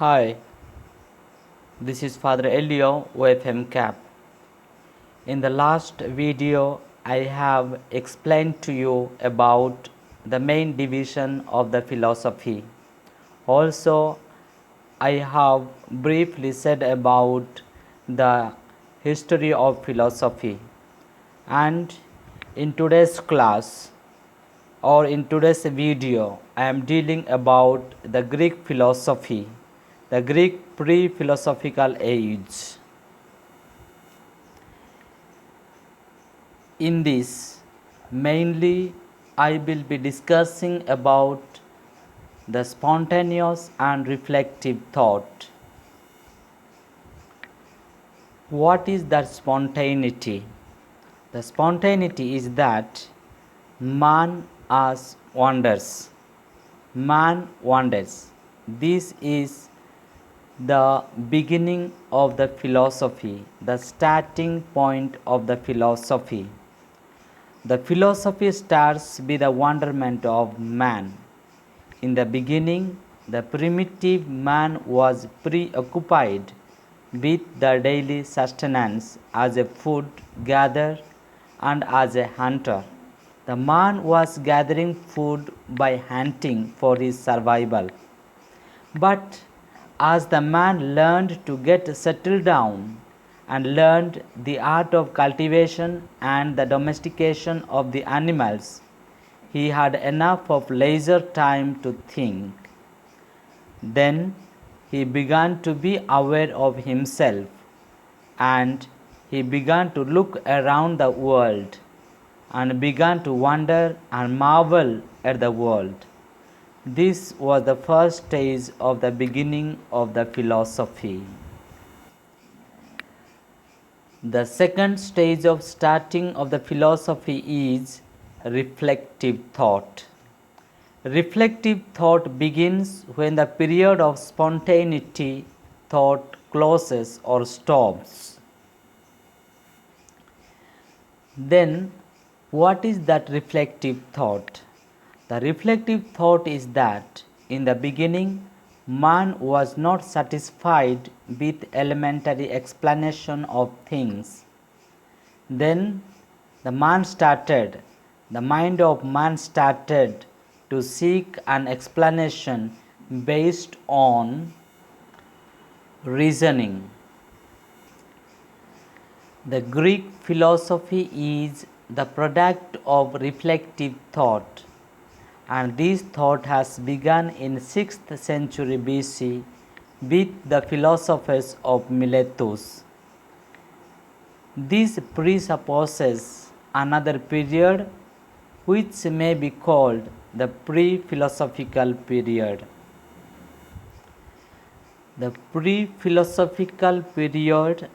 Hi, this is Father Elio OFM CAP. In the last video, I have explained to you about the main division of the philosophy. Also, I have briefly said about the history of philosophy. And in today's class or in today's video, I am dealing about the Greek philosophy, the Greek pre-philosophical age. In this, mainly I will be discussing about the spontaneous and reflective thought. What is that spontaneity? The spontaneity is that man wanders. Man wanders. This is the beginning of the philosophy, the starting point of the philosophy. The philosophy starts with the wonderment of man. In the beginning, the primitive man was preoccupied with the daily sustenance as a food gatherer and as a hunter. The man was gathering food by hunting for his survival. But as the man learned to get settled down and learned the art of cultivation and the domestication of the animals, he had enough of leisure time to think. Then he began to be aware of himself, and he began to look around the world and began to wonder and marvel at the world. This was the first stage of the beginning of the philosophy. The second stage of starting of the philosophy is reflective thought. Reflective thought begins when the period of spontaneity thought closes or stops. Then, what is that reflective thought? The reflective thought is that in the beginning, man was not satisfied with elementary explanation of things. Then the mind of man started to seek an explanation based on reasoning. The Greek philosophy is the product of reflective thought, and this thought has begun in 6th century BC with the philosophers of Miletus. This presupposes another period which may be called the pre-philosophical period. The pre-philosophical period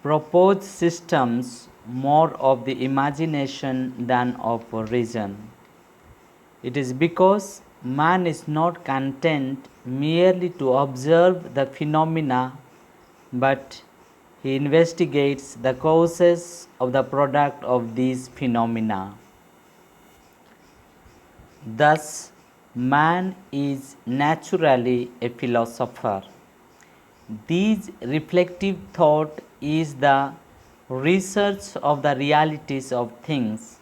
proposed systems more of the imagination than of reason. It is because man is not content merely to observe the phenomena, but he investigates the causes of the product of these phenomena. Thus, man is naturally a philosopher. This reflective thought is the research of the realities of things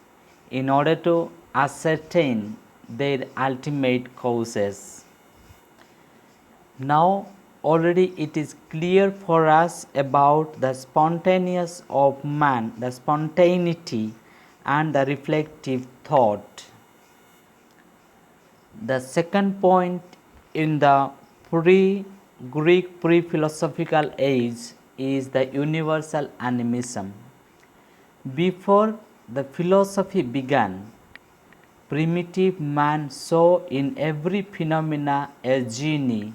in order to ascertain their ultimate causes. Now, already it is clear for us about the spontaneous of man, the spontaneity and the reflective thought. The second point in the Greek pre-philosophical age is the universal animism. Before the philosophy began, primitive man saw in every phenomena a genie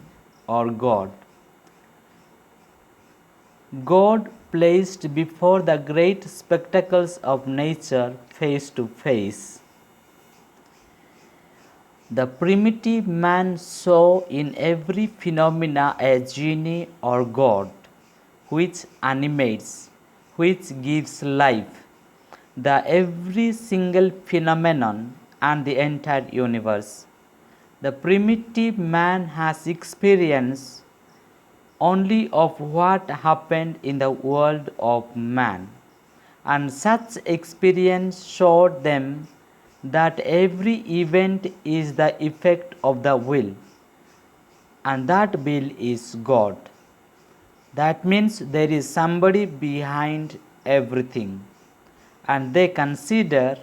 or God. God placed before the great spectacles of nature face to face. The primitive man saw in every phenomena a genie or God, which animates, which gives life, the every single phenomenon and the entire universe. The primitive man has experienced only of what happened in the world of man. And such experience showed them that every event is the effect of the will, and that will is God. That means there is somebody behind everything, and they consider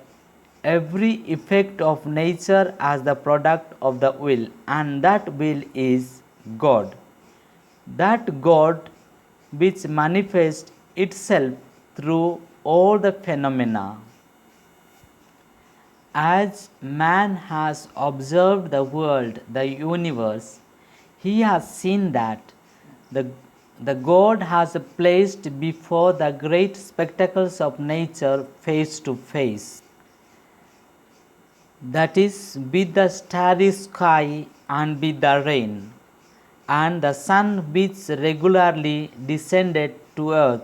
every effect of nature as the product of the will, and that will is God. That God which manifests itself through all the phenomena. As man has observed the world, the universe, he has seen that the God has placed before the great spectacles of nature face to face. That is, with the starry sky and with the rain, and the sun which regularly descended to earth,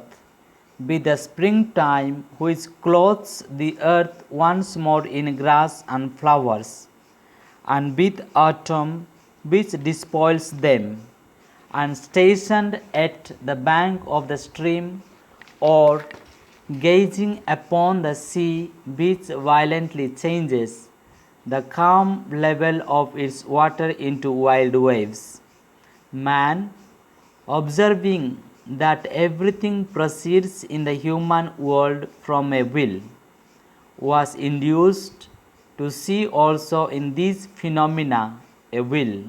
with the springtime which clothes the earth once more in grass and flowers, and with autumn which despoils them, and stationed at the bank of the stream, or gazing upon the sea which violently changes the calm level of its water into wild waves. Man, observing that everything proceeds in the human world from a will, was induced to see also in these phenomena a will,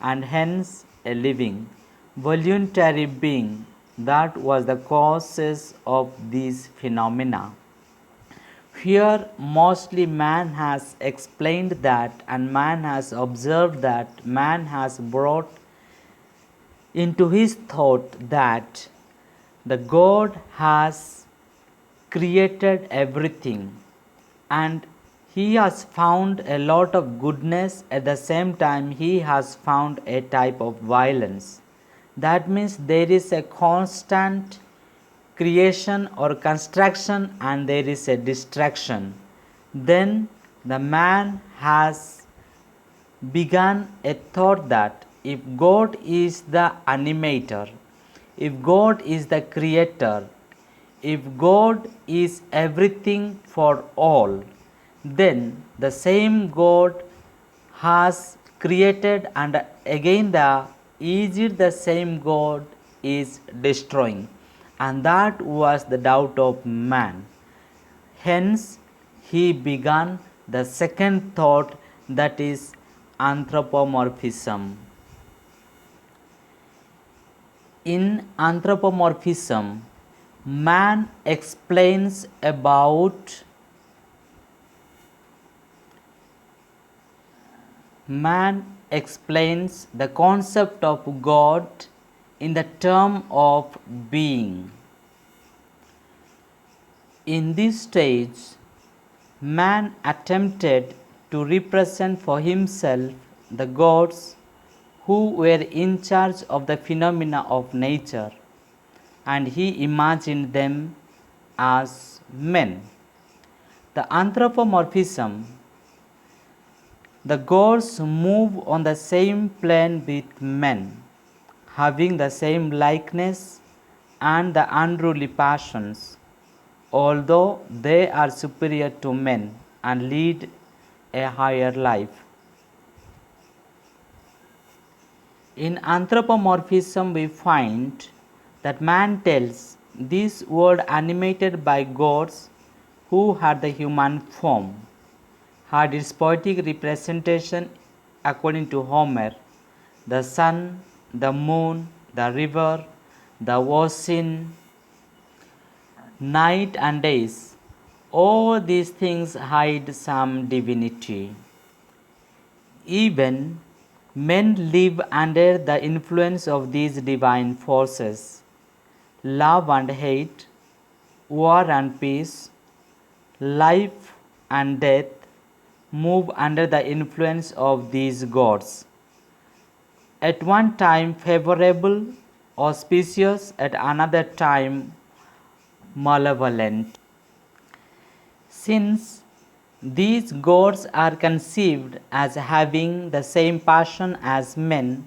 and hence a living, voluntary being that was the causes of these phenomena. Here mostly man has explained that, and man has observed that, man has brought into his thought that the God has created everything, and he has found a lot of goodness. At the same time, he has found a type of violence. That means there is a constant creation or construction, and there is a distraction. Then the man has began a thought that if God is the animator, if God is the creator, if God is everything for all, then the same God has created, and again is it the same God is destroying, and that was the doubt of man. Hence he began the second thought, that is anthropomorphism. In anthropomorphism, man explains about the concept of God in the term of being. In this stage, man attempted to represent for himself the gods who were in charge of the phenomena of nature, and he imagined them as men. The anthropomorphism, the gods move on the same plane with men, having the same likeness and the unruly passions, although they are superior to men and lead a higher life. In anthropomorphism, we find that man tells this world animated by gods who had the human form, had its poetic representation according to Homer: the sun, the moon, the river, the ocean, night and days. All these things hide some divinity. Even men live under the influence of these divine forces. Love and hate, war and peace, life and death move under the influence of these gods. At one time favorable, auspicious, at another time malevolent. Since these gods are conceived as having the same passion as men,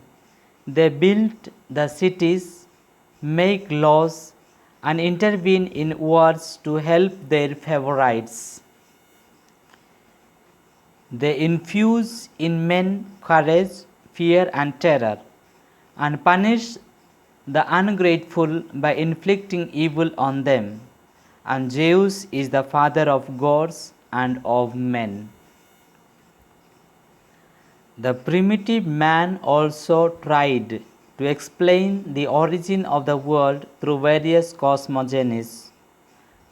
They built the cities, make laws, and intervene in wars to help their favorites. They infuse in men courage, fear, and terror, and punish the ungrateful by inflicting evil on them. And Zeus is the father of gods and of men. The primitive man also tried to explain the origin of the world through various cosmogonies,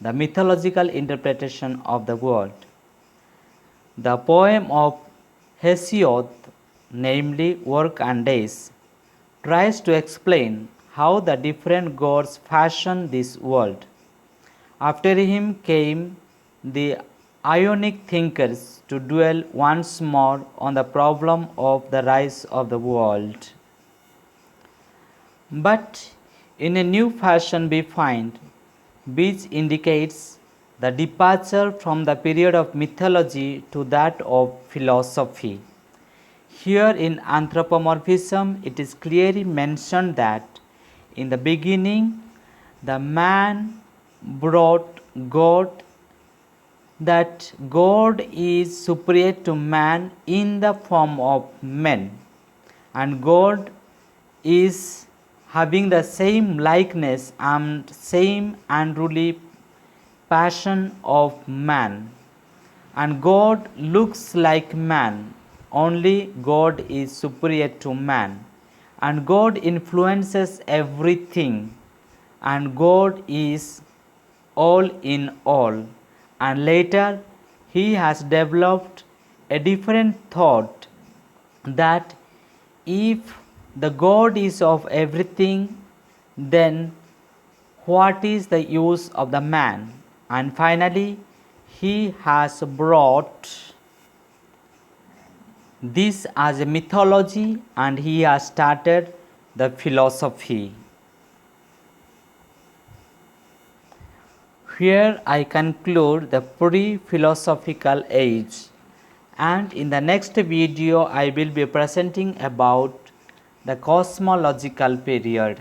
the mythological interpretation of the world. The poem of Hesiod, namely Work and Days, tries to explain how the different gods fashioned this world. After him came the Ionic thinkers to dwell once more on the problem of the rise of the world. But in a new fashion we find, which indicates the departure from the period of mythology to that of philosophy. Here in anthropomorphism, it is clearly mentioned that in the beginning the man brought God, that God is superior to man in the form of men, and God is having the same likeness and same unruly passion of man, and God looks like man, only God is superior to man, and God influences everything, and God is all in all. And later he has developed a different thought, that if the God is of everything, then what is the use of the man? And finally he has brought this as a mythology, and he has started the philosophy. Here I conclude the pre-philosophical age, and in the next video I will be presenting about the cosmological period.